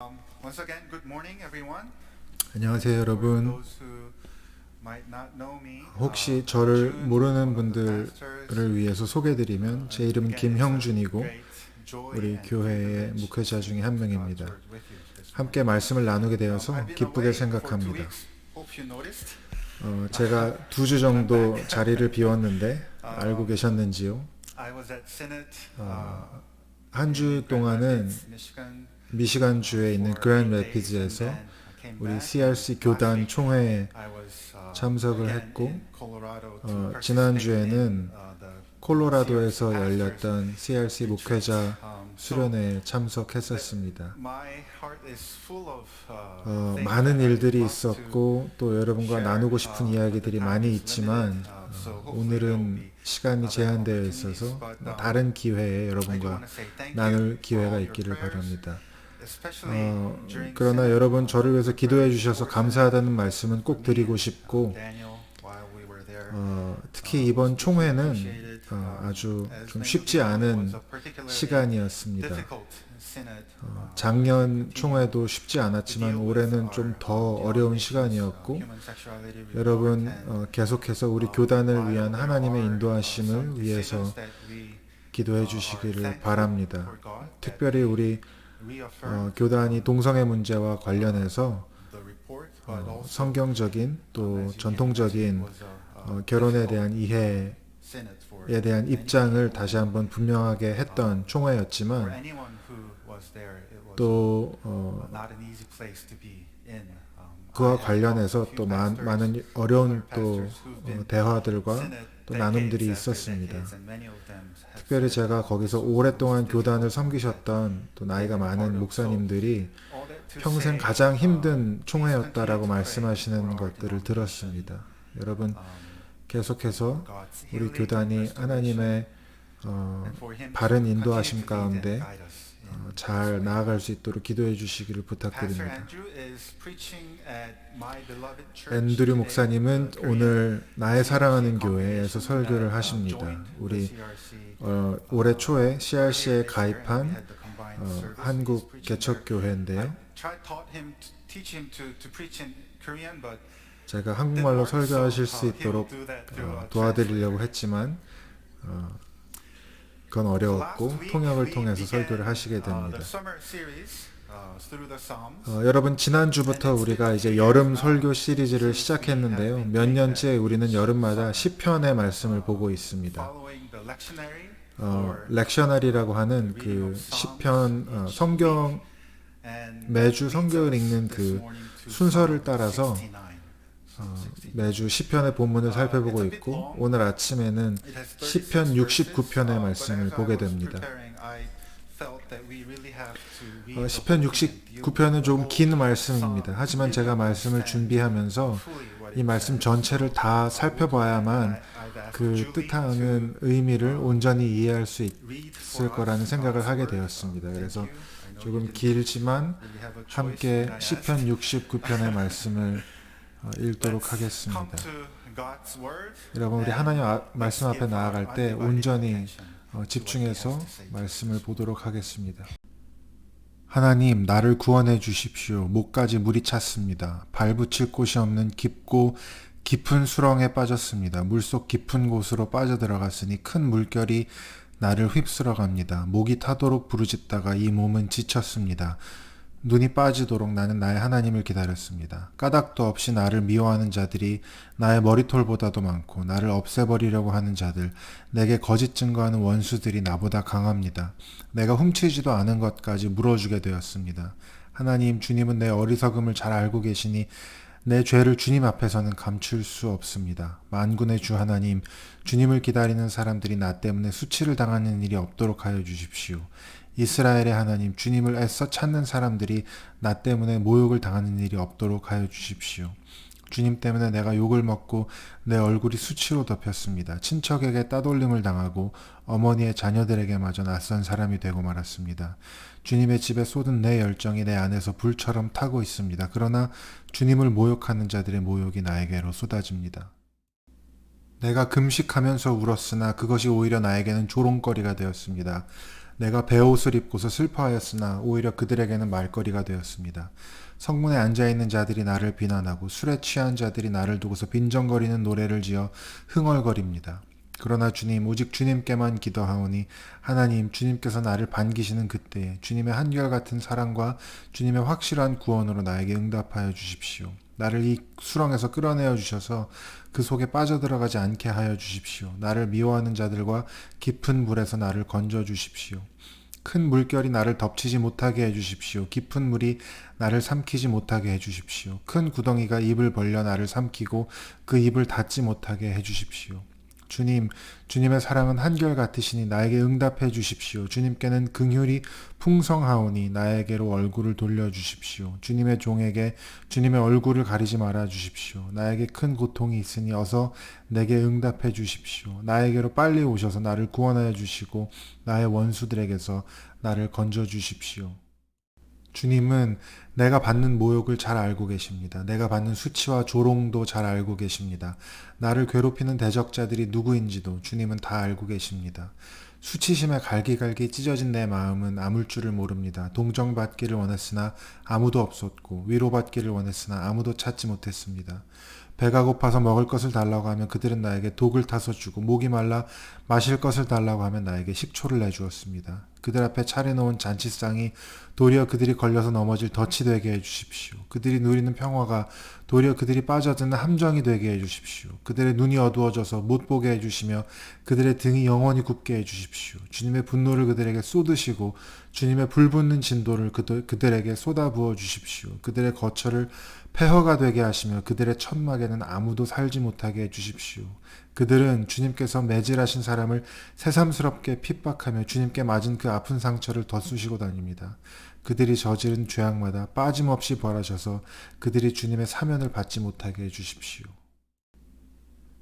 Once again, good morning, everyone. 안녕하세요, For 여러분. those who might not know me, 혹시 저를 Jun, 모르는 one of the 분들을 pastors. 위해서 소개드리면 제 이름은 Again, it's a 김형준이고 great joy 우리 and 교회의 privilege 목회자 to 중에 share 한 God's 명입니다. word with you this morning. 함께 말씀을 나누게 되어서 I've been 기쁘게 away for 2 생각합니다. weeks. Hope you noticed. 제가 2주 정도 자리를 비웠는데 알고 계셨는지요? I was at Synod 한 주 동안은 Michigan 미시간주에 있는 for 그랜드 8 days, 레피즈에서 and then I came 우리 back. CRC Last 교단 week, 총회에 I was, 참석을 again 했고 in Colorado to 지난주에는 participate in, the 콜로라도에서 CRC 열렸던 CRC 목회자 so 수련회에 참석했었습니다. my heart is full of, things 많은 that I 일들이 want to 있었고 또 여러분과 share, 나누고 싶은 but 이야기들이 the time 많이 is 있지만 limited, so hopefully there will 오늘은 be 시간이 other 제한되어 opportunities, 있어서 but, 다른 기회에 I do 여러분과 want to say thank you 나눌 for 기회가 all your 있기를 prayers, 바랍니다. especially during 그러나 Synod, 여러분 저를 위해서 기도해 prayers 주셔서 for 감사하다는 Synod, 말씀은 꼭 for me 드리고 and, 싶고 Daniel, while we were there. 특히 이번 총회는 appreciated, 아주 as 좀 many 쉽지 of you know, it 않은 was a particularly 시간이었습니다. difficult synod, 작년 총회도 쉽지 않았지만 올해는 좀 더 어려운 시간이었고 여러분 계속해서 우리 교단을 위한 하나님의 인도하심을 위해서 기도해 주시기를 바랍니다. 특별히 우리 교단이 동성애 문제와 관련해서 성경적인 또 전통적인 결혼에 대한 이해에 대한 입장을 다시 한번 분명하게 했던 총회였지만 또 그와 관련해서 또 많은 어려운 또 대화들과 또 나눔들이 있었습니다. 특별히 제가 거기서 오랫동안 교단을 섬기셨던 또 나이가 많은 목사님들이 평생 가장 힘든 총회였다라고 말씀하시는 것들을 들었습니다. 여러분 계속해서 우리 교단이 하나님의 바른 인도하심 가운데 잘 나아갈 수 있도록 기도해 주시기를 부탁드립니다. 앤드류 목사님은 오늘 나의 사랑하는 교회에서 설교를 하십니다. 우리 올해 초에 CRC에 가입한 한국 개척교회인데요. 제가 한국말로 설교하실 수 있도록 도와드리려고 했지만 그건 어려웠고 통역을 통해서 설교를 하시게 됩니다. 여러분 지난주부터 우리가 이제 여름 설교 시리즈를 시작했는데요. 몇 년째 우리는 여름마다 시편의 말씀을 보고 있습니다. 렉셔너리라고 하는 그 시편 성경 매주 성경을 읽는 그 순서를 따라서 매주 시편의 본문을 살펴보고 있고 오늘 아침에는 시편 69편의 말씀을 보게 됩니다. 시편 69편은 조금 긴 말씀입니다. 하지만 제가 말씀을 준비하면서 이 말씀 전체를 다 살펴봐야만 그 뜻하는 의미를 온전히 이해할 수 있을 거라는 생각을 하게 되었습니다. 그래서 조금 길지만 함께 시편 69편의 말씀을 읽도록 하겠습니다. 여러분 우리 하나님 말씀 앞에 나아갈 때 온전히 집중해서 말씀을 보도록 하겠습니다. 하나님 나를 구원해 주십시오. 목까지 물이 찼습니다. 발붙일 곳이 없는 깊고 깊은 수렁에 빠졌습니다. 물속 깊은 곳으로 빠져들어갔으니 큰 물결이 나를 휩쓸어 갑니다. 목이 타도록 부르짖다가 이 몸은 지쳤습니다. 눈이 빠지도록 나는 나의 하나님을 기다렸습니다. 까닭도 없이 나를 미워하는 자들이 나의 머리털보다도 많고 나를 없애버리려고 하는 자들, 내게 거짓 증거하는 원수들이 나보다 강합니다. 내가 훔치지도 않은 것까지 물어주게 되었습니다. 하나님, 주님은 내 어리석음을 잘 알고 계시니 내 죄를 주님 앞에서는 감출 수 없습니다. 만군의 주 하나님, 주님을 기다리는 사람들이 나 때문에 수치를 당하는 일이 없도록 하여 주십시오. 이스라엘의 하나님, 주님을 애써 찾는 사람들이 나 때문에 모욕을 당하는 일이 없도록 하여 주십시오. 주님 때문에 내가 욕을 먹고 내 얼굴이 수치로 덮였습니다. 친척에게 따돌림을 당하고 어머니의 자녀들에게마저 낯선 사람이 되고 말았습니다. 주님의 집에 쏟은 내 열정이 내 안에서 불처럼 타고 있습니다. 그러나 주님을 모욕하는 자들의 모욕이 나에게로 쏟아집니다. 내가 금식하면서 울었으나 그것이 오히려 나에게는 조롱거리가 되었습니다. 내가 베옷을 입고서 슬퍼하였으나 오히려 그들에게는 말거리가 되었습니다. 성문에 앉아있는 자들이 나를 비난하고 술에 취한 자들이 나를 두고서 빈정거리는 노래를 지어 흥얼거립니다. 그러나 주님, 오직 주님께만 기도하오니 하나님, 주님께서 나를 반기시는 그때에 주님의 한결같은 사랑과 주님의 확실한 구원으로 나에게 응답하여 주십시오. 나를 이 수렁에서 끌어내어 주셔서 그 속에 빠져들어가지 않게 하여 주십시오. 나를 미워하는 자들과 깊은 물에서 나를 건져 주십시오. 큰 물결이 나를 덮치지 못하게 해주십시오. 깊은 물이 나를 삼키지 못하게 해주십시오. 큰 구덩이가 입을 벌려 나를 삼키고 그 입을 닫지 못하게 해주십시오. 주님, 주님의 사랑은 한결같으시니 나에게 응답해 주십시오. 주님께는 긍휼이 풍성하오니 나에게로 얼굴을 돌려주십시오. 주님의 종에게 주님의 얼굴을 가리지 말아 주십시오. 나에게 큰 고통이 있으니 어서 내게 응답해 주십시오. 나에게로 빨리 오셔서 나를 구원하여 주시고 나의 원수들에게서 나를 건져 주십시오. 주님은 내가 받는 모욕을 잘 알고 계십니다. 내가 받는 수치와 조롱도 잘 알고 계십니다. 나를 괴롭히는 대적자들이 누구인지도 주님은 다 알고 계십니다. 수치심에 갈기갈기 찢어진 내 마음은 아물 줄을 모릅니다. 동정받기를 원했으나 아무도 없었고 위로받기를 원했으나 아무도 찾지 못했습니다. 배가 고파서 먹을 것을 달라고 하면 그들은 나에게 독을 타서 주고 목이 말라 마실 것을 달라고 하면 나에게 식초를 내주었습니다. 그들 앞에 차려놓은 잔치상이 도리어 그들이 걸려서 넘어질 덫이 되게 해주십시오. 그들이 누리는 평화가 도리어 그들이 빠져드는 함정이 되게 해주십시오. 그들의 눈이 어두워져서 못 보게 해주시며 그들의 등이 영원히 굽게 해주십시오. 주님의 분노를 그들에게 쏟으시고 주님의 불붙는 진도를 그들에게 쏟아부어 주십시오. 그들의 거처를 폐허가 되게 하시며 그들의 천막에는 아무도 살지 못하게 해주십시오. 그들은 주님께서 매질하신 사람을 새삼스럽게 핍박하며 주님께 맞은 그 아픈 상처를 덧쑤시고 다닙니다. 그들이 저지른 죄악마다 빠짐없이 벌하셔서 그들이 주님의 사면을 받지 못하게 해주십시오.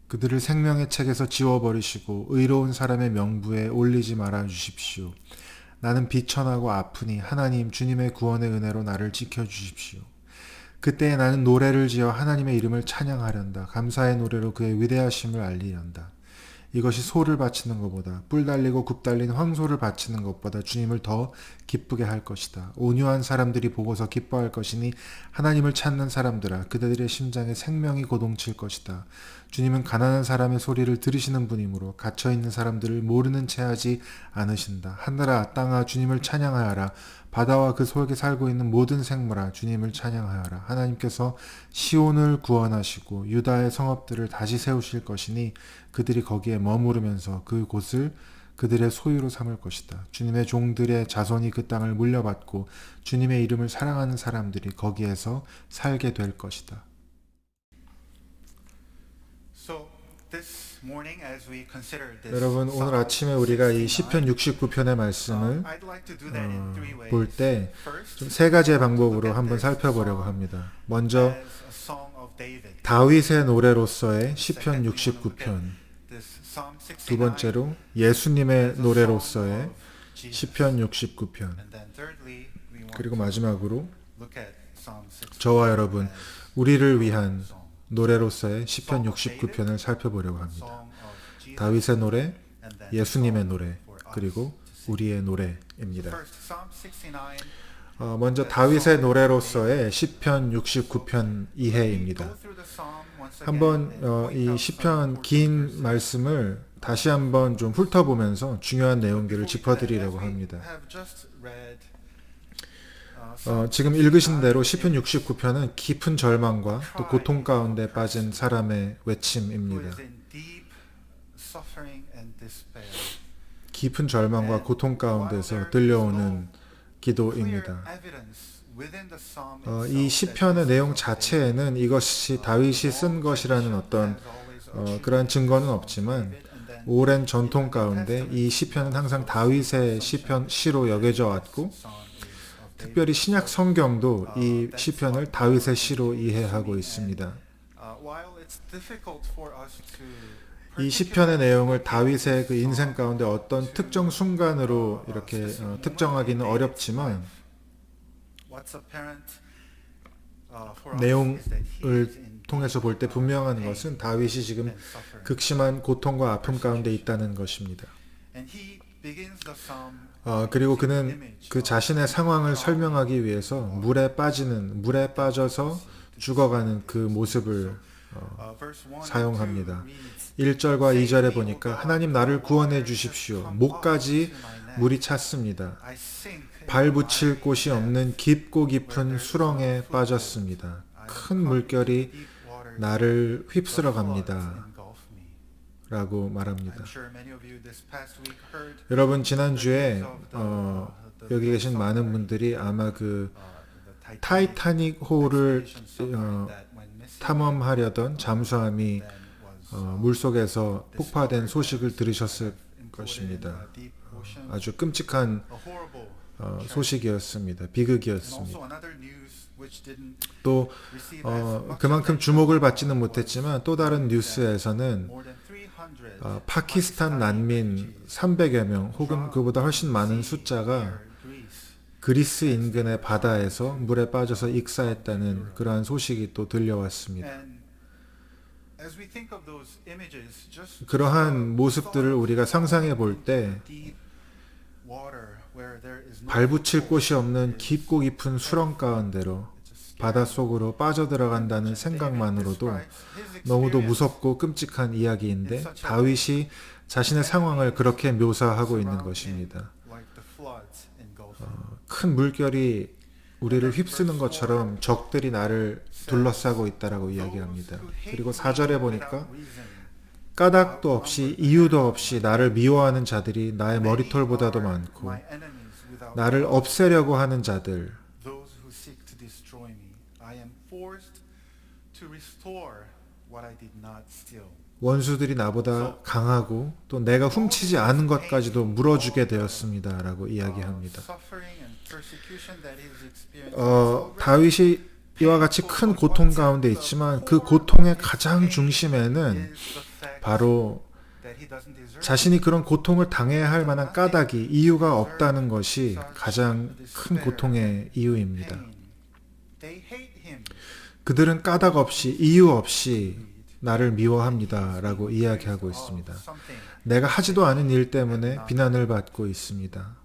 그들을 생명의 책에서 지워버리시고 의로운 사람의 명부에 올리지 말아 주십시오. 나는 비천하고 아프니 하나님 주님의 구원의 은혜로 나를 지켜주십시오. 그때에 나는 노래를 지어 하나님의 이름을 찬양하련다. 감사의 노래로 그의 위대하심을 알리련다. 이것이 소를 바치는 것보다 뿔 달리고 굽 달린 황소를 바치는 것보다 주님을 더 기쁘게 할 것이다. 온유한 사람들이 보고서 기뻐할 것이니 하나님을 찾는 사람들아 그들의 심장에 생명이 고동칠 것이다. 주님은 가난한 사람의 소리를 들으시는 분이므로 갇혀있는 사람들을 모르는 채 하지 않으신다. 하늘아 땅아 주님을 찬양하여라. 바다와 그 속에 살고 있는 모든 생물아 주님을 찬양하여라. 하나님께서 시온을 구원하시고 유다의 성읍들을 다시 세우실 것이니 그들이 거기에 머무르면서 그 곳을 그들의 소유로 삼을 것이다. 주님의 종들의 자손이 그 땅을 물려받고 주님의 이름을 사랑하는 사람들이 거기에서 살게 될 것이다. 여러분 오늘 아침에 우리가 이 시편 69편의 말씀을 볼 때 좀 세 가지의 방법으로 한번 살펴보려고 합니다. 먼저 다윗의 노래로서의 시편 69편, 두 번째로 예수님의 노래로서의 시편 69편, 그리고 마지막으로 저와 여러분 우리를 위한 노래로서의 시편 69편을 살펴보려고 합니다. 다윗의 노래, 예수님의 노래, 그리고 우리의 노래입니다. 먼저 다윗의 노래로서의 시편 69편 이해입니다. 한번 이 시편 긴 말씀을 다시 한번 좀 훑어보면서 중요한 내용들을 짚어드리려고 합니다. 지금 읽으신 대로 시편 69편은 깊은 절망과 또 고통 가운데 빠진 사람의 외침입니다. 깊은 절망과 고통 가운데서 들려오는 기도입니다. 이 시편의 내용 자체에는 이것이 다윗이 쓴 것이라는 어떤 그러한 증거는 없지만 오랜 전통 가운데 이 시편은 항상 다윗의 시로 여겨져 왔고 특별히 신약 성경도 이 시편을 다윗의 시로 이해하고 있습니다. 이 시편의 내용을 다윗의 그 인생 가운데 어떤 특정 순간으로 이렇게 특정하기는 어렵지만 내용을 통해서 볼 때 분명한 것은 다윗이 지금 극심한 고통과 아픔 가운데 있다는 것입니다. 그리고 그는 그 자신의 상황을 설명하기 위해서 물에 빠져서 죽어가는 그 모습을 사용합니다. 1절과 2절에 보니까 하나님 나를 구원해 주십시오. 목까지 물이 찼습니다. 발 붙일 곳이 없는 깊고 깊은 수렁에 빠졌습니다. 큰 물결이 나를 휩쓸어 갑니다. 라고 말합니다. 여러분 지난주에 여기 계신 많은 분들이 아마 그 타이타닉 호를 탐험하려던 잠수함이 물속에서 폭파된 소식을 들으셨을 것입니다. 아주 끔찍한 소식이었습니다. 비극이었습니다. 또 그만큼 주목을 받지는 못했지만 또 다른 뉴스에서는 파키스탄 난민 300여 명 혹은 그보다 훨씬 많은 숫자가 그리스 인근의 바다에서 물에 빠져서 익사했다는 그러한 소식이 또 들려왔습니다. 그러한 모습들을 우리가 상상해 볼 때 발붙일 곳이 없는 깊고 깊은 수렁 가운데로 바닷속으로 빠져들어간다는 생각만으로도 너무도 무섭고 끔찍한 이야기인데 다윗이 자신의 상황을 그렇게 묘사하고 있는 것입니다. 큰 물결이 우리를 휩쓰는 것처럼 적들이 나를 둘러싸고 있다라고 이야기합니다. 그리고 4절에 보니까 까닭도 없이 이유도 없이 나를 미워하는 자들이 나의 머리털보다도 많고 나를 없애려고 하는 자들 원수들이 나보다 강하고 또 내가 훔치지 않은 것까지도 물어주게 되었습니다. 라고 이야기합니다. 다윗이 이와 같이 큰 고통 가운데 있지만 그 고통의 가장 중심에는 바로 자신이 그런 고통을 당해야 할 만한 까닭이 이유가 없다는 것이 가장 큰 고통의 이유입니다. 그들은 까닭 없이 이유 없이 나를 미워합니다. 라고 이야기하고 있습니다. 내가 하지도 않은 일 때문에 비난을 받고 있습니다.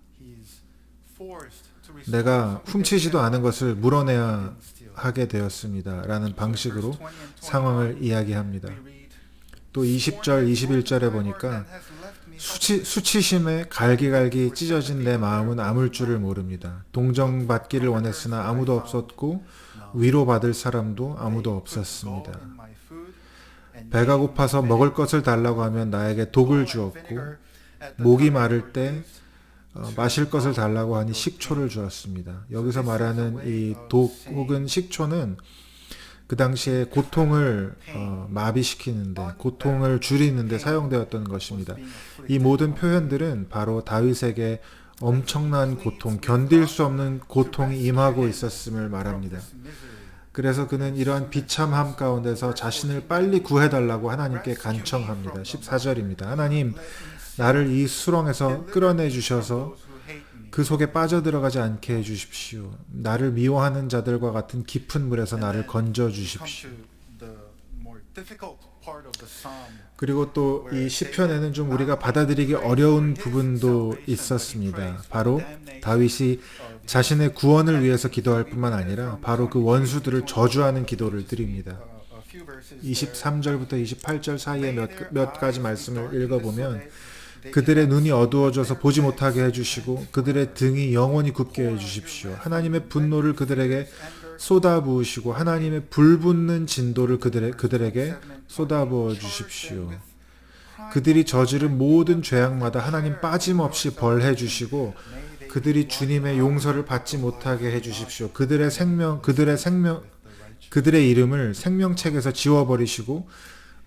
내가 훔치지도 않은 것을 물어내야 하게 되었습니다. 라는 방식으로 상황을 이야기합니다. 또 20절, 21절에 보니까 수치심에 갈기갈기 찢어진 내 마음은 아물 줄을 모릅니다. 동정받기를 원했으나 아무도 없었고 위로받을 사람도 아무도 없었습니다. 배가 고파서 먹을 것을 달라고 하면 나에게 독을 주었고 목이 마를 때 마실 것을 달라고 하니 식초를 주었습니다. 여기서 말하는 이 독 혹은 식초는 그 당시에 고통을 마비시키는데 고통을 줄이는데 사용되었던 것입니다. 이 모든 표현들은 바로 다윗에게 엄청난 고통, 견딜 수 없는 고통이 임하고 있었음을 말합니다. 그래서 그는 이러한 비참함 가운데서 자신을 빨리 구해달라고 하나님께 간청합니다. 14절입니다. 하나님, 나를 이 수렁에서 끌어내 주셔서 그 속에 빠져들어가지 않게 해주십시오. 나를 미워하는 자들과 같은 깊은 물에서 나를 건져 주십시오. 그리고 또 이 시편에는 좀 우리가 받아들이기 어려운 부분도 있었습니다. 바로 다윗이 자신의 구원을 위해서 기도할 뿐만 아니라 바로 그 원수들을 저주하는 기도를 드립니다. 23절부터 28절 사이에 몇 가지 말씀을 읽어보면 그들의 눈이 어두워져서 보지 못하게 해주시고 그들의 등이 영원히 굽게 해주십시오. 하나님의 분노를 그들에게 쏟아부으시고 하나님의 불붙는 진도를 그들에게 쏟아부어 주십시오. 그들이 저지른 모든 죄악마다 하나님 빠짐없이 벌해 주시고 그들이 주님의 용서를 받지 못하게 해 주십시오. 그들의 이름을 생명책에서 지워버리시고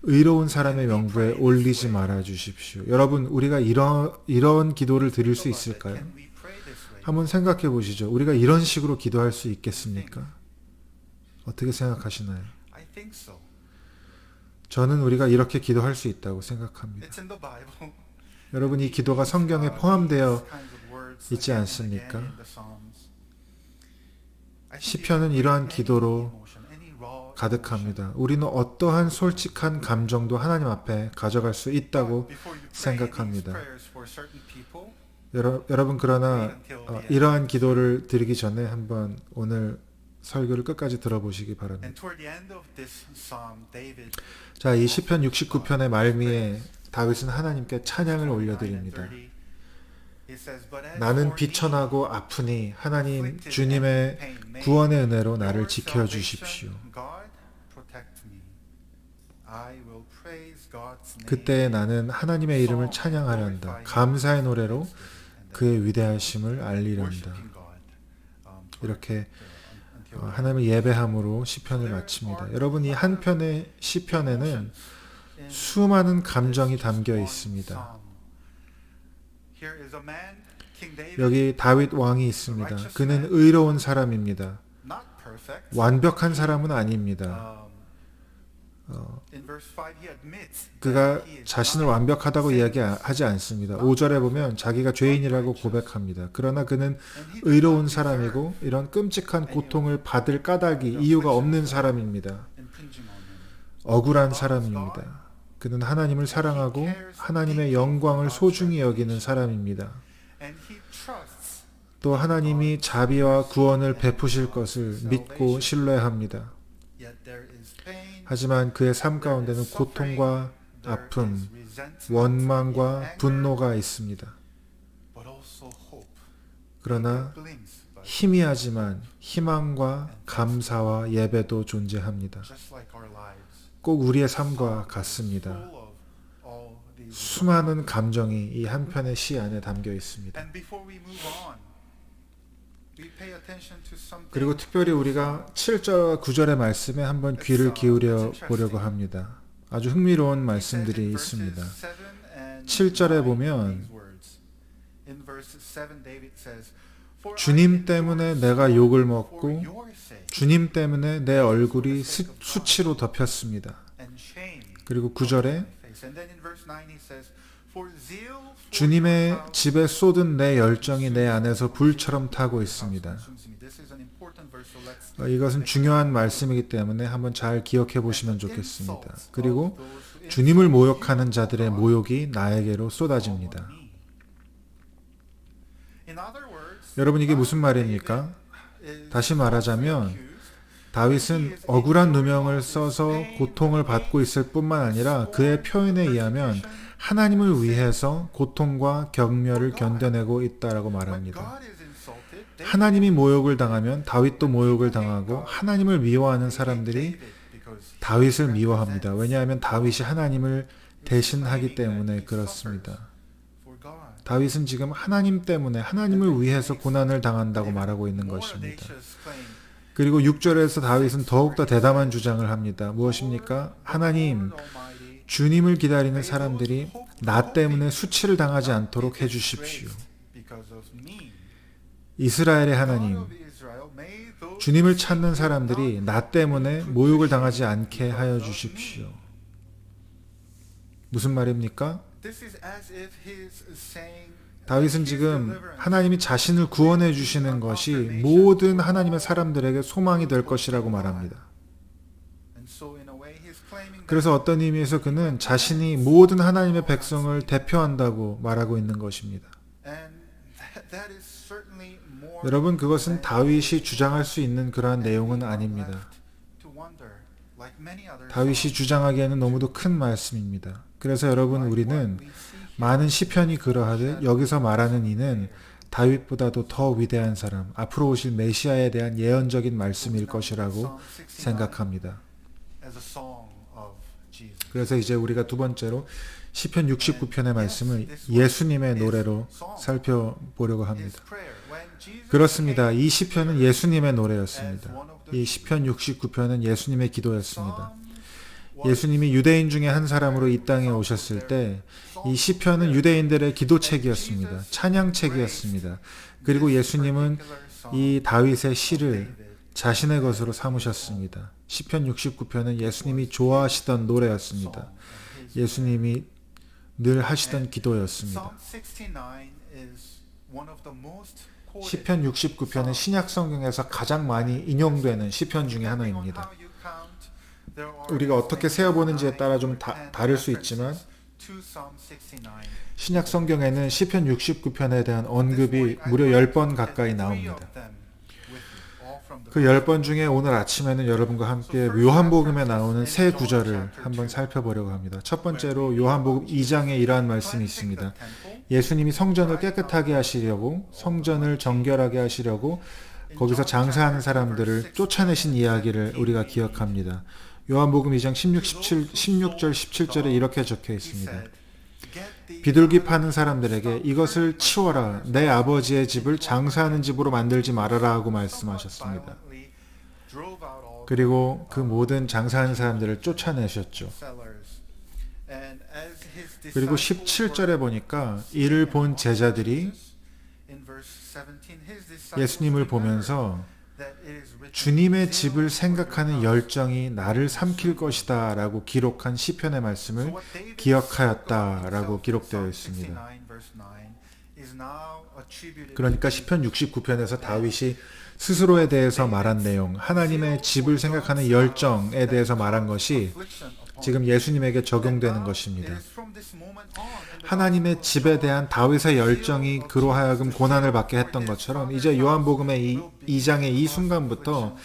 의로운 사람의 명부에 올리지 말아 주십시오. 여러분, 우리가 이런 기도를 드릴 수 있을까요? 한번 생각해 보시죠. 우리가 이런 식으로 기도할 수 있겠습니까? 어떻게 생각하시나요? 저는 우리가 이렇게 기도할 수 있다고 생각합니다. 여러분, 이 기도가 성경에 포함되어 있지 않습니까? 시편은 이러한 기도로 가득합니다. 우리는 어떠한 솔직한 감정도 하나님 앞에 가져갈 수 있다고 생각합니다. 여러분 그러나 이러한 기도를 드리기 전에 한번 오늘 설교를 끝까지 들어보시기 바랍니다. And toward the end of this psalm, David 자, 이 시편 69편의 말미에 다윗은 하나님께 찬양을 올려드립니다. 나는 비천하고 아프니 하나님 주님의 구원의 은혜로 나를 지켜주십시오. 그때 나는 하나님의 이름을 찬양하련다. 감사의 노래로 그의 위대하심을 알리련다. 이렇게 하나님을 예배함으로 시편을 마칩니다. 여러분, 이 한 편의 시편에는 수많은 감정이 담겨 있습니다. 여기 다윗 왕이 있습니다. 그는 의로운 사람입니다. 완벽한 사람은 아닙니다. 그가 자신을 완벽하다고 이야기하지 않습니다. 5절에 보면 자기가 죄인이라고 고백합니다. 그러나 그는 의로운 사람이고 이런 끔찍한 고통을 받을 까닭이 이유가 없는 사람입니다. 억울한 사람입니다. 그는 하나님을 사랑하고 하나님의 영광을 소중히 여기는 사람입니다. 또 하나님이 자비와 구원을 베푸실 것을 믿고 신뢰합니다. 하지만 그의 삶 가운데는 고통과 아픔, 원망과 분노가 있습니다. 그러나 희미하지만 희망과 감사와 예배도 존재합니다. 꼭 우리의 삶과 같습니다. 수많은 감정이 이 한 편의 시 안에 담겨 있습니다. 그리고 특별히 우리가 7절과 9절의 말씀에 한번 귀를 기울여 보려고 합니다. 아주 흥미로운 말씀들이 있습니다. 7절에 보면 주님 때문에 내가 욕을 먹고 주님 때문에 내 얼굴이 수치로 덮였습니다. 그리고 9절에 주님의 집에 쏟은 내 열정이 내 안에서 불처럼 타고 있습니다. 이것은 중요한 말씀이기 때문에 한번 잘 기억해 보시면 좋겠습니다. 그리고 주님을 모욕하는 자들의 모욕이 나에게로 쏟아집니다. 여러분, 이게 무슨 말입니까? 다시 말하자면 다윗은 억울한 누명을 써서 고통을 받고 있을 뿐만 아니라 그의 표현에 의하면 하나님을 위해서 고통과 경멸을 견뎌내고 있다라고 말합니다. 하나님이 모욕을 당하면 다윗도 모욕을 당하고 하나님을 미워하는 사람들이 다윗을 미워합니다. 왜냐하면 다윗이 하나님을 대신하기 때문에 그렇습니다. 다윗은 지금 하나님 때문에 하나님을 위해서 고난을 당한다고 말하고 있는 것입니다. 그리고 6절에서 다윗은 더욱더 대담한 주장을 합니다. 무엇입니까? 하나님, 주님을 기다리는 사람들이 나 때문에 수치를 당하지 않도록 해주십시오. 이스라엘의 하나님, 주님을 찾는 사람들이 나 때문에 모욕을 당하지 않게 하여 주십시오. 무슨 말입니까? 다윗은 지금 하나님이 자신을 구원해 주시는 것이 모든 하나님의 사람들에게 소망이 될 것이라고 말합니다. 그래서 어떤 의미에서 그는 자신이 모든 하나님의 백성을 대표한다고 말하고 있는 것입니다. 여러분, 그것은 다윗이 주장할 수 있는 그러한 내용은 아닙니다. 다윗이 주장하기에는 너무도 큰 말씀입니다. 그래서 여러분, 우리는 많은 시편이 그러하듯 여기서 말하는 이는 다윗보다도 더 위대한 사람, 앞으로 오실 메시아에 대한 예언적인 말씀일 것이라고 생각합니다. 그래서 이제 우리가 두 번째로 시편 69편의 말씀을 예수님의 노래로 살펴보려고 합니다. 그렇습니다. 이 시편은 예수님의 노래였습니다. 이 시편 69편은 예수님의 기도였습니다. 예수님이 유대인 중에 한 사람으로 이 땅에 오셨을 때 이 시편은 유대인들의 기도책이었습니다. 찬양책이었습니다. 그리고 예수님은 이 다윗의 시를 자신의 것으로 삼으셨습니다. 시편 69편은 예수님이 좋아하시던 노래였습니다. 예수님이 늘 하시던 기도였습니다. 시편 69편은 신약 성경에서 가장 많이 인용되는 시편 중에 하나입니다. 우리가 어떻게 세어보는지에 따라 좀 다를 수 있지만 신약 성경에는 시편 69편에 대한 언급이 무려 10번 가까이 나옵니다. 그 10번 중에 오늘 아침에는 여러분과 함께 요한복음에 나오는 세 구절을 한번 살펴보려고 합니다. 첫 번째로 요한복음 2장에 이러한 말씀이 있습니다. 예수님이 성전을 깨끗하게 하시려고, 성전을 정결하게 하시려고 거기서 장사하는 사람들을 쫓아내신 이야기를 우리가 기억합니다. 요한복음 2장 16절 17절에 이렇게 적혀 있습니다. 비둘기 파는 사람들에게 이것을 치워라, 내 아버지의 집을 장사하는 집으로 만들지 말아라 하고 말씀하셨습니다. 그리고 그 모든 장사하는 사람들을 쫓아내셨죠. 그리고 17절에 보니까 이를 본 제자들이 예수님을 보면서 주님의 집을 생각하는 열정이 나를 삼킬 것이다 라고 기록한 시편의 말씀을 기억하였다 라고 기록되어 있습니다. 그러니까 시편 69편에서 다윗이 스스로에 대해서 말한 내용, 하나님의 집을 생각하는 열정에 대해서 말한 것이 지금 예수님에게 적용되는 것입니다. 하나님의 집에 대한 다윗의 열정이 그로 하여금 고난을 받게 했던 것처럼 이제 요한복음의 2장의 이 순간부터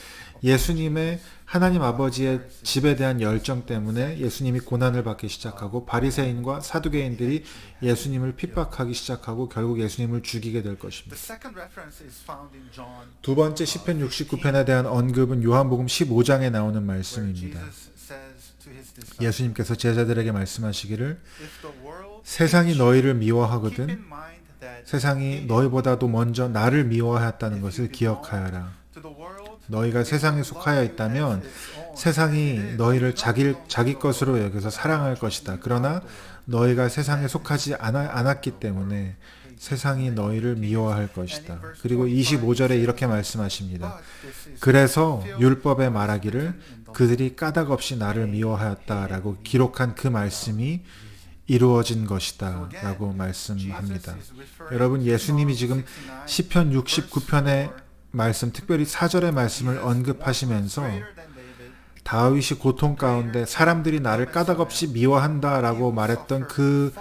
예수님의 하나님 아버지의 집에 대한 열정 때문에 예수님이 고난을 받기 시작하고 바리새인과 사두개인들이 예수님을 핍박하기 시작하고 결국 예수님을 죽이게 될 것입니다. 두 번째 시편 69편에 대한 언급은 요한복음 15장에 나오는 말씀입니다. 예수님께서 제자들에게 말씀하시기를 세상이 너희를 미워하거든 세상이 너희보다도 먼저 나를 미워하였다는 것을 기억하여라. 너희가 세상에 속하여 있다면 세상이 너희를 자기 것으로 여겨서 사랑할 것이다. 그러나 너희가 세상에 속하지 않았기 때문에 세상이 너희를 미워할 것이다. 그리고 25절에 이렇게 말씀하십니다. 그래서 율법에 말하기를 그들이 까닭없이 나를 미워하였다라고 기록한 그 말씀이 이루어진 것이다 라고 말씀합니다. 여러분, 예수님이 지금 시편 69편의 말씀, 특별히 4절의 말씀을 언급하시면서 다윗이 고통 가운데 사람들이 나를 까닭없이 미워한다라고 말했던 그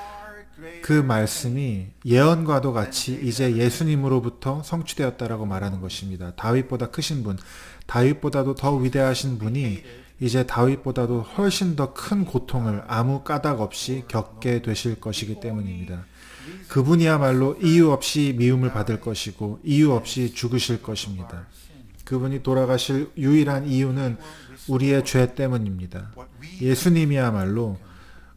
말씀이 예언과도 같이 이제 예수님으로부터 성취되었다라고 말하는 것입니다. 다윗보다 크신 분, 다윗보다도 더 위대하신 분이 이제 다윗보다도 훨씬 더 큰 고통을 아무 까닭 없이 겪게 되실 것이기 때문입니다. 그분이야말로 이유 없이 미움을 받을 것이고 이유 없이 죽으실 것입니다. 그분이 돌아가실 유일한 이유는 우리의 죄 때문입니다. 예수님이야말로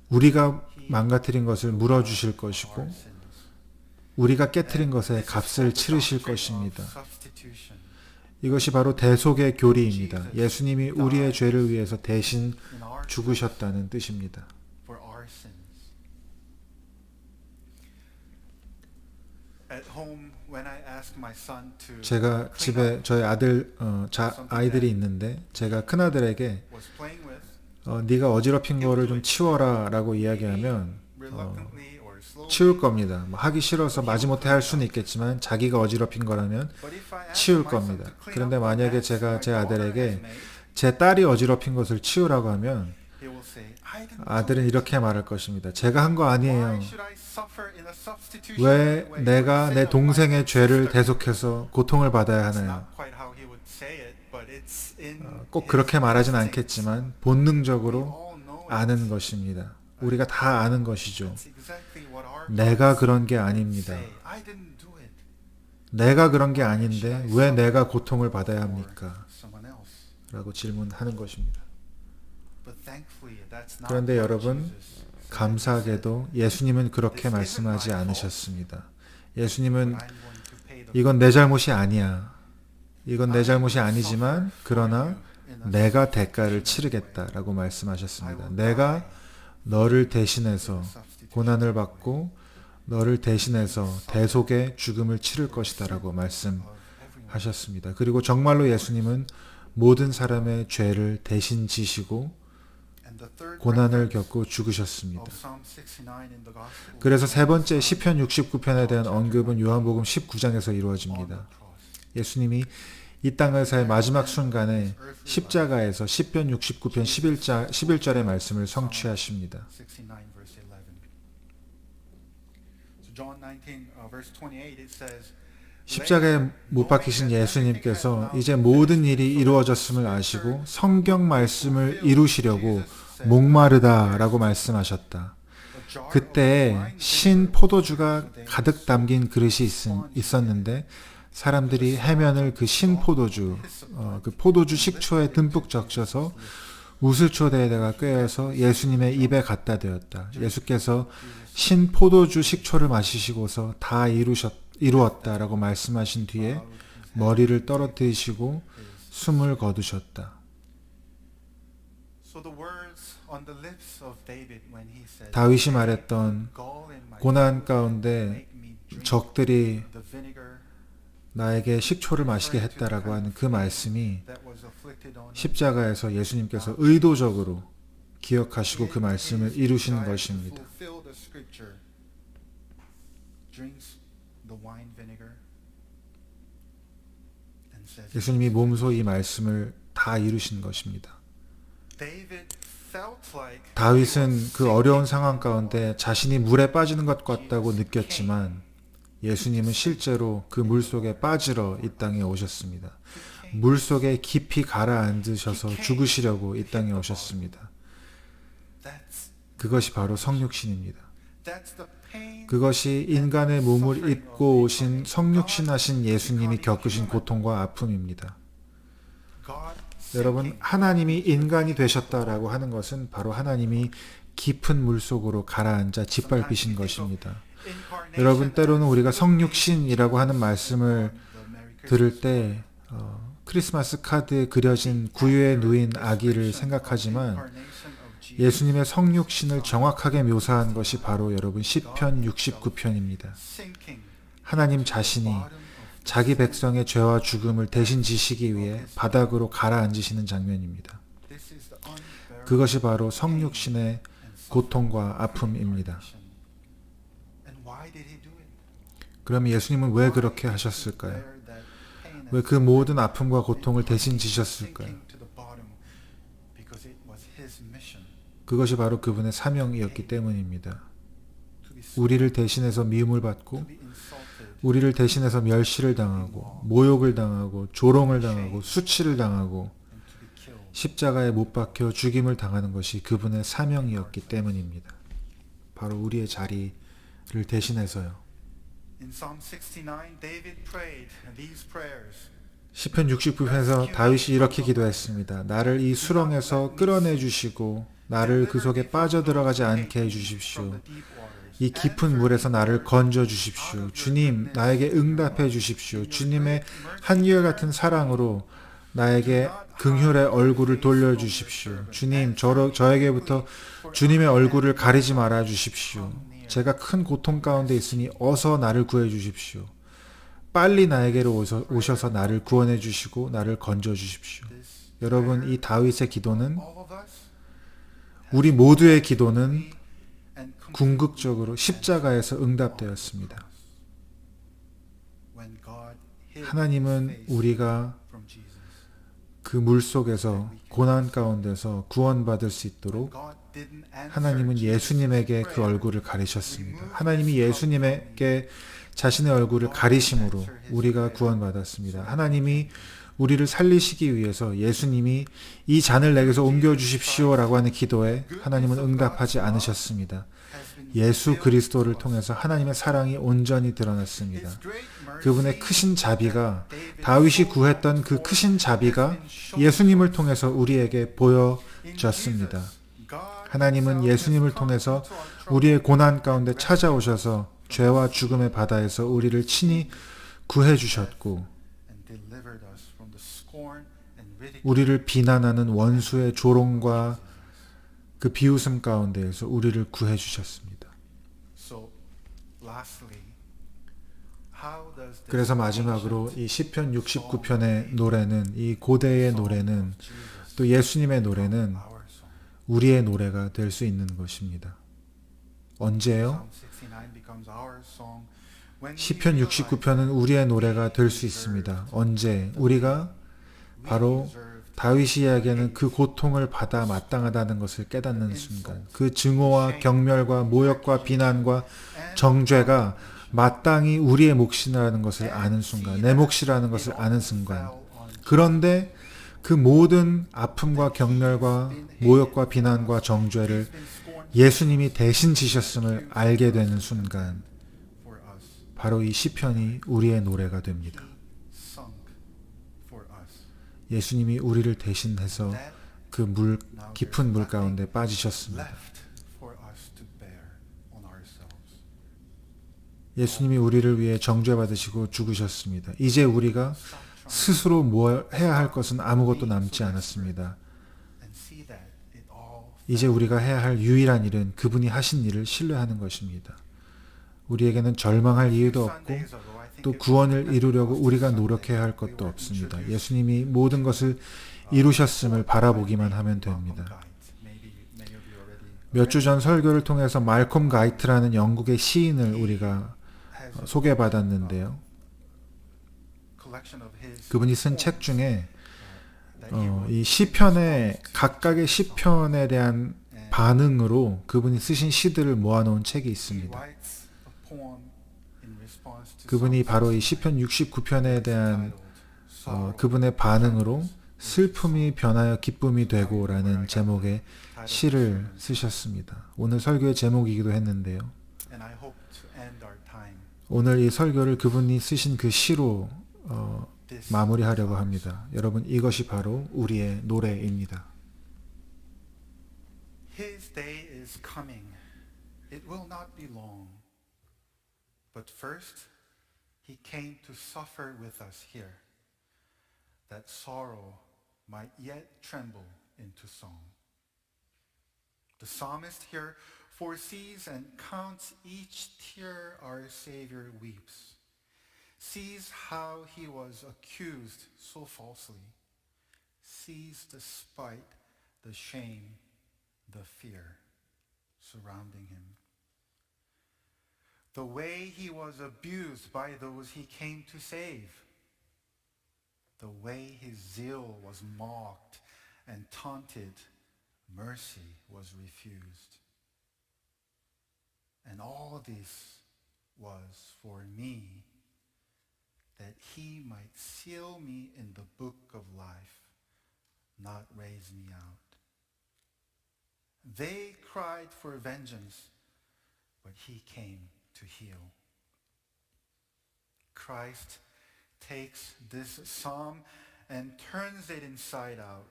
우리가 망가뜨린 것을 물어주실 것이고 우리가 깨뜨린 것의 값을 치르실 것입니다. 이것이 바로 대속의 교리입니다. 예수님이 우리의 죄를 위해서 대신 죽으셨다는 뜻입니다. 제가 집에 저희 아이들이 있는데 제가 큰아들에게 네가 어지럽힌 거를 좀 치워라 라고 이야기하면 치울 겁니다. 하기 싫어서 마지못해 할 수는 있겠지만 자기가 어지럽힌 거라면 치울 겁니다. 그런데 만약에 제가 제 아들에게 제 딸이 어지럽힌 것을 치우라고 하면 아들은 이렇게 말할 것입니다. 제가 한 거 아니에요. 왜 내가 내 동생의 죄를 대속해서 고통을 받아야 하나요? 꼭 그렇게 말하진 않겠지만 본능적으로 아는 것입니다. 우리가 다 아는 것이죠. 내가 그런 게 아닙니다. 내가 그런 게 아닌데 왜 내가 고통을 받아야 합니까? 라고 질문하는 것입니다. 그런데 여러분, 감사하게도 예수님은 그렇게 말씀하지 않으셨습니다. 예수님은 이건 내 잘못이 아니야. 이건 내 잘못이 아니지만 그러나 내가 대가를 치르겠다라고 말씀하셨습니다. 내가 너를 대신해서 고난을 받고 너를 대신해서 대속의 죽음을 치를 것이다라고 말씀하셨습니다. 그리고 정말로 예수님은 모든 사람의 죄를 대신 지시고 고난을 겪고 죽으셨습니다. 그래서 세 번째 시편 69편에 대한 언급은 요한복음 19장에서 이루어집니다. 예수님이 이 땅에서의 마지막 순간에 십자가에서 시편 69편 11절의 말씀을 성취하십니다. John 19, verse 28, it says, 십자가에 못 박히신 예수님께서 이제 모든 일이 이루어졌음을 아시고 성경 말씀을 이루시려고 목마르다라고 말씀하셨다. 그때 신 포도주가 가득 담긴 그릇이 있었는데 사람들이 해면을 그 신 포도주, 그 포도주 식초에 듬뿍 적셔서 우슬초대에다가 꿰어서 예수님의 입에 갖다 대었다. 예수께서 신 포도주 식초를 마시시고서 다 이루었다라고 말씀하신 뒤에 머리를 떨어뜨리시고 숨을 거두셨다. 다윗이 말했던 고난 가운데 적들이 나에게 식초를 마시게 했다라고 하는 그 말씀이 십자가에서 예수님께서 의도적으로 기억하시고 그 말씀을 이루시는 것입니다. 예수님이 몸소 이 말씀을 다 이루신 것입니다. 다윗은 그 어려운 상황 가운데 자신이 물에 빠지는 것 같다고 느꼈지만 예수님은 실제로 그 물속에 빠지러 이 땅에 오셨습니다. 물속에 깊이 가라앉으셔서 죽으시려고 이 땅에 오셨습니다. 그것이 바로 성육신입니다. 그것이 인간의 몸을 입고 오신 성육신하신 예수님이 겪으신 고통과 아픔입니다. 여러분, 하나님이 인간이 되셨다라고 하는 것은 바로 하나님이 깊은 물속으로 가라앉아 짓밟히신 것입니다. 여러분, 때로는 우리가 성육신이라고 하는 말씀을 들을 때 크리스마스 카드에 그려진 구유에 누인 아기를 생각하지만 예수님의 성육신을 정확하게 묘사한 것이 바로 여러분 시편 69편입니다. 하나님 자신이 자기 백성의 죄와 죽음을 대신 지시기 위해 바닥으로 가라앉으시는 장면입니다. 그것이 바로 성육신의 고통과 아픔입니다. 그러면 예수님은 왜 그렇게 하셨을까요? 왜 그 모든 아픔과 고통을 대신 지셨을까요? 그것이 바로 그분의 사명이었기 때문입니다. 우리를 대신해서 미움을 받고 우리를 대신해서 멸시를 당하고 모욕을 당하고 조롱을 당하고 수치를 당하고 십자가에 못 박혀 죽임을 당하는 것이 그분의 사명이었기 때문입니다. 바로 우리의 자리를 대신해서요. 시편 69편에서 다윗이 이렇게 기도했습니다. 나를 이 수렁에서 끌어내 주시고 나를 그 속에 빠져들어가지 않게 해주십시오. 이 깊은 물에서 나를 건져 주십시오. 주님, 나에게 응답해 주십시오. 주님의 한결같은 사랑으로 나에게 긍휼의 얼굴을 돌려주십시오. 주님, 저에게부터 주님의 얼굴을 가리지 말아 주십시오. 제가 큰 고통 가운데 있으니 어서 나를 구해 주십시오. 빨리 나에게로 오셔서 나를 구원해 주시고 나를 건져 주십시오. 여러분, 이 다윗의 기도는, 우리 모두의 기도는 궁극적으로 십자가에서 응답되었습니다. 하나님은 우리가 그 물속에서 고난 가운데서 구원받을 수 있도록 하나님은 예수님에게 그 얼굴을 가리셨습니다. 하나님이 예수님에게 자신의 얼굴을 가리심으로 우리가 구원받았습니다. 하나님이 우리를 살리시기 위해서 예수님이 이 잔을 내게서 옮겨주십시오라고 하는 기도에 하나님은 응답하지 않으셨습니다. 예수 그리스도를 통해서 하나님의 사랑이 온전히 드러났습니다. 그분의 크신 자비가, 다윗이 구했던 그 크신 자비가 예수님을 통해서 우리에게 보여졌습니다. 하나님은 예수님을 통해서 우리의 고난 가운데 찾아오셔서 죄와 죽음의 바다에서 우리를 친히 구해 주셨고, 우리를 비난하는 원수의 조롱과 그 비웃음 가운데에서 우리를 구해 주셨습니다. 그래서 마지막으로 이 시편 69편의 노래는, 이 고대의 노래는, 또 예수님의 노래는 우리의 노래가 될 수 있는 것입니다. 언제요? 시편 69편은 우리의 노래가 될 수 있습니다. 언제? 우리가 바로 다윗이 이야기하는 그 고통을 받아 마땅하다는 것을 깨닫는 순간, 그 증오와 경멸과 모욕과 비난과 정죄가 마땅히 우리의 몫이라는 것을 아는 순간, 내 몫이라는 것을 아는 순간, 그런데 그 모든 아픔과 경멸과 모욕과 비난과 정죄를 예수님이 대신 지셨음을 알게 되는 순간, 바로 이 시편이 우리의 노래가 됩니다. 예수님이 우리를 대신해서 그 깊은 물 가운데 빠지셨습니다. 예수님이 우리를 위해 정죄받으시고 죽으셨습니다. 이제 우리가 스스로 뭘 해야 할 것은 아무것도 남지 않았습니다. 이제 우리가 해야 할 유일한 일은 그분이 하신 일을 신뢰하는 것입니다. 우리에게는 절망할 이유도 없고 또 구원을 이루려고 우리가 노력해야 할 것도 없습니다. 예수님이 모든 것을 이루셨음을 바라보기만 하면 됩니다. 몇 주 전 설교를 통해서 말콤 가이트라는 영국의 시인을 우리가 소개받았는데요. 그분이 쓴 책 중에 이 시편의 각각의 시편에 대한 반응으로 그분이 쓰신 시들을 모아놓은 책이 있습니다. 그분이 바로 이 시편 69편에 대한 그분의 반응으로 슬픔이 변하여 기쁨이 되고 라는 제목의 시를 쓰셨습니다. 오늘 설교의 제목이기도 했는데요. 오늘 이 설교를 그분이 쓰신 그 시로 마무리하려고 합니다. 여러분, 이것이 바로 우리의 노래입니다. His day is coming. It will not be long. But first, he came to suffer with us here, that sorrow might yet tremble into song. The psalmist here foresees and counts each tear our Savior weeps, sees how he was accused so falsely, sees the spite, the shame, the fear surrounding him. The way he was abused by those he came to save. The way his zeal was mocked and taunted, mercy was refused. And all this was for me, that he might seal me in the book of life, not raise me out. They cried for vengeance, but he came to heal. Christ takes this psalm and turns it inside out.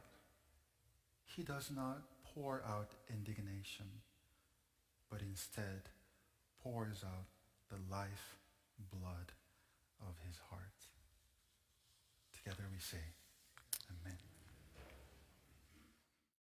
He does not pour out indignation, but instead pours out the life blood of his heart. Together we say,